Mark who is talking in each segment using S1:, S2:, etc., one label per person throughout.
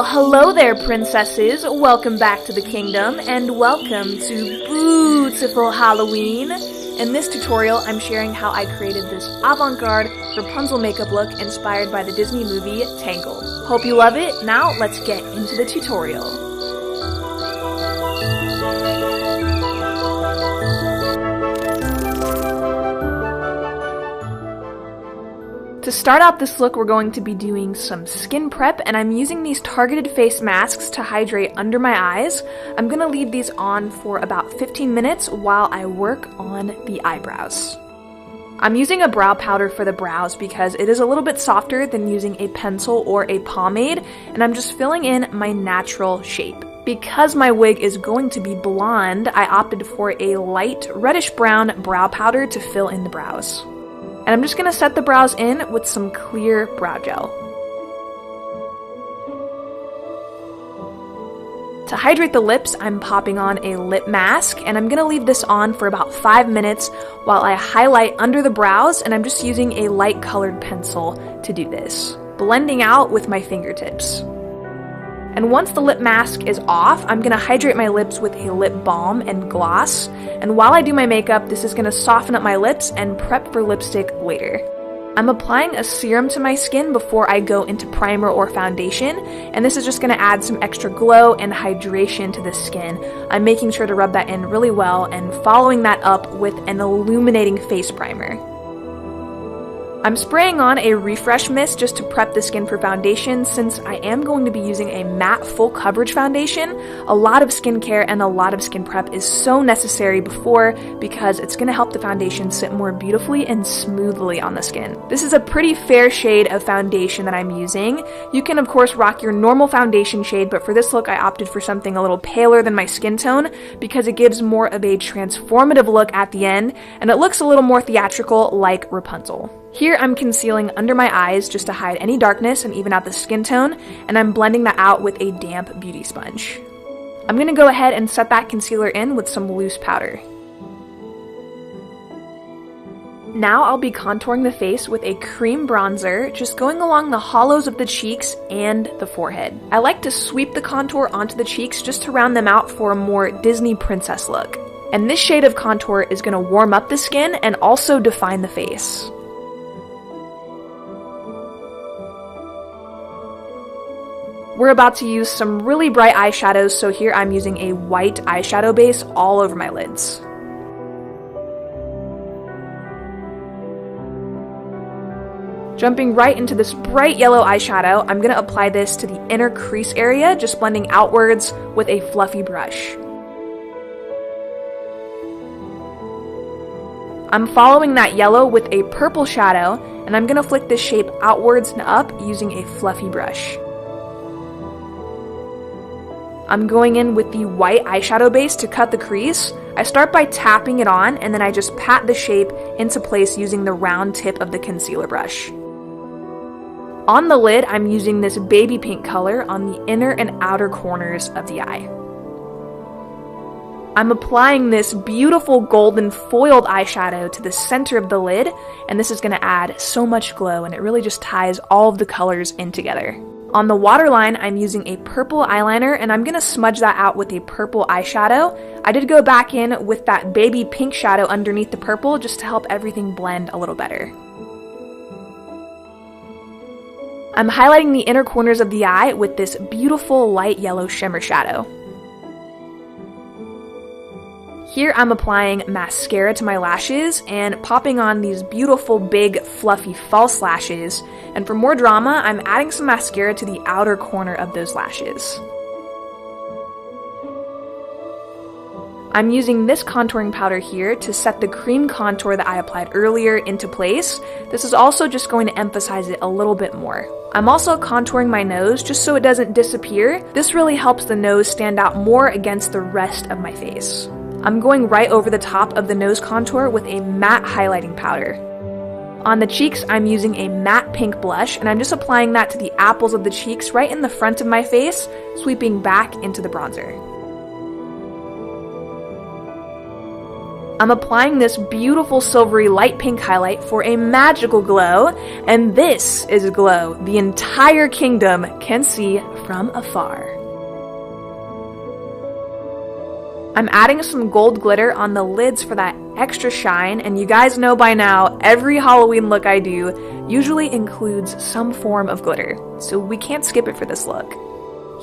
S1: Well, hello there, princesses. Welcome back to the kingdom, and welcome to beautiful Halloween. In this tutorial, I'm sharing how I created this avant-garde Rapunzel makeup look inspired by the Disney movie Tangled. Hope you love it. Now, let's get into the tutorial. To start out this look, we're going to be doing some skin prep, and I'm using these targeted face masks to hydrate under my eyes. I'm going to leave these on for about 15 minutes while I work on the eyebrows. I'm using a brow powder for the brows because it is a little bit softer than using a pencil or a pomade, and I'm just filling in my natural shape. Because my wig is going to be blonde, I opted for a light reddish-brown brow powder to fill in the brows. And I'm just going to set the brows in with some clear brow gel. To hydrate the lips, I'm popping on a lip mask, and I'm going to leave this on for about 5 minutes while I highlight under the brows, and I'm just using a light colored pencil to do this, blending out with my fingertips. And once the lip mask is off, I'm going to hydrate my lips with a lip balm and gloss. And while I do my makeup, this is going to soften up my lips and prep for lipstick later. I'm applying a serum to my skin before I go into primer or foundation, and this is just going to add some extra glow and hydration to the skin. I'm making sure to rub that in really well and following that up with an illuminating face primer. I'm spraying on a refresh mist just to prep the skin for foundation. Since I am going to be using a matte full coverage foundation, a lot of skincare and a lot of skin prep is so necessary before because it's going to help the foundation sit more beautifully and smoothly on the skin. This is a pretty fair shade of foundation that I'm using. You can of course rock your normal foundation shade, but for this look I opted for something a little paler than my skin tone because it gives more of a transformative look at the end and it looks a little more theatrical like Rapunzel. Here I'm concealing under my eyes just to hide any darkness and even out the skin tone, and I'm blending that out with a damp beauty sponge. I'm going to go ahead and set that concealer in with some loose powder. Now I'll be contouring the face with a cream bronzer, just going along the hollows of the cheeks and the forehead. I like to sweep the contour onto the cheeks just to round them out for a more Disney princess look. And this shade of contour is going to warm up the skin and also define the face. We're about to use some really bright eyeshadows, so here I'm using a white eyeshadow base all over my lids. Jumping right into this bright yellow eyeshadow, I'm going to apply this to the inner crease area, just blending outwards with a fluffy brush. I'm following that yellow with a purple shadow, and I'm going to flick this shape outwards and up using a fluffy brush. I'm going in with the white eyeshadow base to cut the crease. I start by tapping it on, and then I just pat the shape into place using the round tip of the concealer brush. On the lid, I'm using this baby pink color on the inner and outer corners of the eye. I'm applying this beautiful golden foiled eyeshadow to the center of the lid, and this is going to add so much glow, and it really just ties all of the colors in together. On the waterline, I'm using a purple eyeliner, and I'm going to smudge that out with a purple eyeshadow. I did go back in with that baby pink shadow underneath the purple just to help everything blend a little better. I'm highlighting the inner corners of the eye with this beautiful light yellow shimmer shadow. Here I'm applying mascara to my lashes and popping on these beautiful big fluffy false lashes, and for more drama I'm adding some mascara to the outer corner of those lashes. I'm using this contouring powder here to set the cream contour that I applied earlier into place. This is also just going to emphasize it a little bit more. I'm also contouring my nose just so it doesn't disappear. This really helps the nose stand out more against the rest of my face. I'm going right over the top of the nose contour with a matte highlighting powder. On the cheeks, I'm using a matte pink blush, and I'm just applying that to the apples of the cheeks right in the front of my face, sweeping back into the bronzer. I'm applying this beautiful silvery light pink highlight for a magical glow, and this is a glow the entire kingdom can see from afar. I'm adding some gold glitter on the lids for that extra shine, and you guys know by now, every Halloween look I do usually includes some form of glitter, so we can't skip it for this look.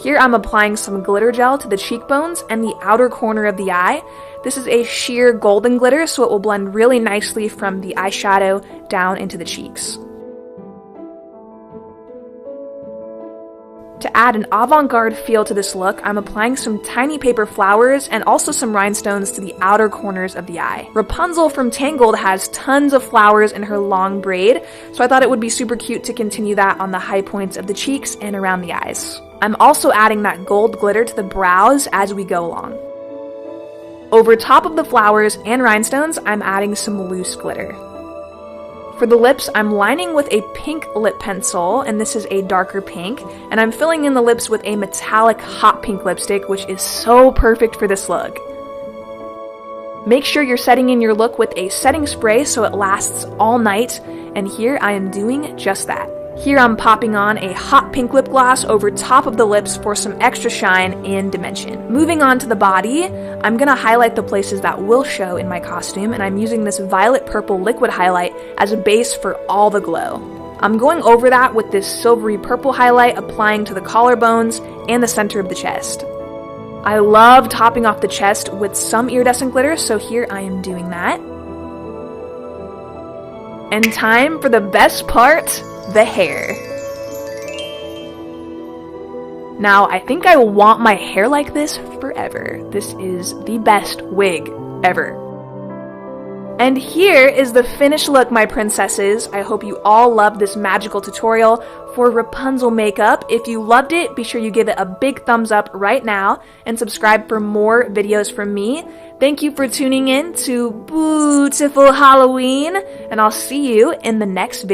S1: Here I'm applying some glitter gel to the cheekbones and the outer corner of the eye. This is a sheer golden glitter, so it will blend really nicely from the eyeshadow down into the cheeks. To add an avant-garde feel to this look, I'm applying some tiny paper flowers and also some rhinestones to the outer corners of the eye. Rapunzel from Tangled has tons of flowers in her long braid, so I thought it would be super cute to continue that on the high points of the cheeks and around the eyes. I'm also adding that gold glitter to the brows as we go along. Over top of the flowers and rhinestones, I'm adding some loose glitter. For the lips, I'm lining with a pink lip pencil, and this is a darker pink, and I'm filling in the lips with a metallic hot pink lipstick, which is so perfect for this look. Make sure you're setting in your look with a setting spray so it lasts all night, and here I am doing just that. Here I'm popping on a hot pink lip gloss over top of the lips for some extra shine and dimension. Moving on to the body, I'm gonna highlight the places that will show in my costume, and I'm using this violet purple liquid highlight as a base for all the glow. I'm going over that with this silvery purple highlight, applying to the collarbones and the center of the chest. I love topping off the chest with some iridescent glitter, so here I am doing that. And time for the best part, the hair. Now, I think I want my hair like this forever. This is the best wig ever. And here is the finished look, my princesses. I hope you all loved this magical tutorial for Rapunzel makeup. If you loved it, be sure you give it a big thumbs up right now and subscribe for more videos from me. Thank you for tuning in to Beautiful Halloween, and I'll see you in the next video.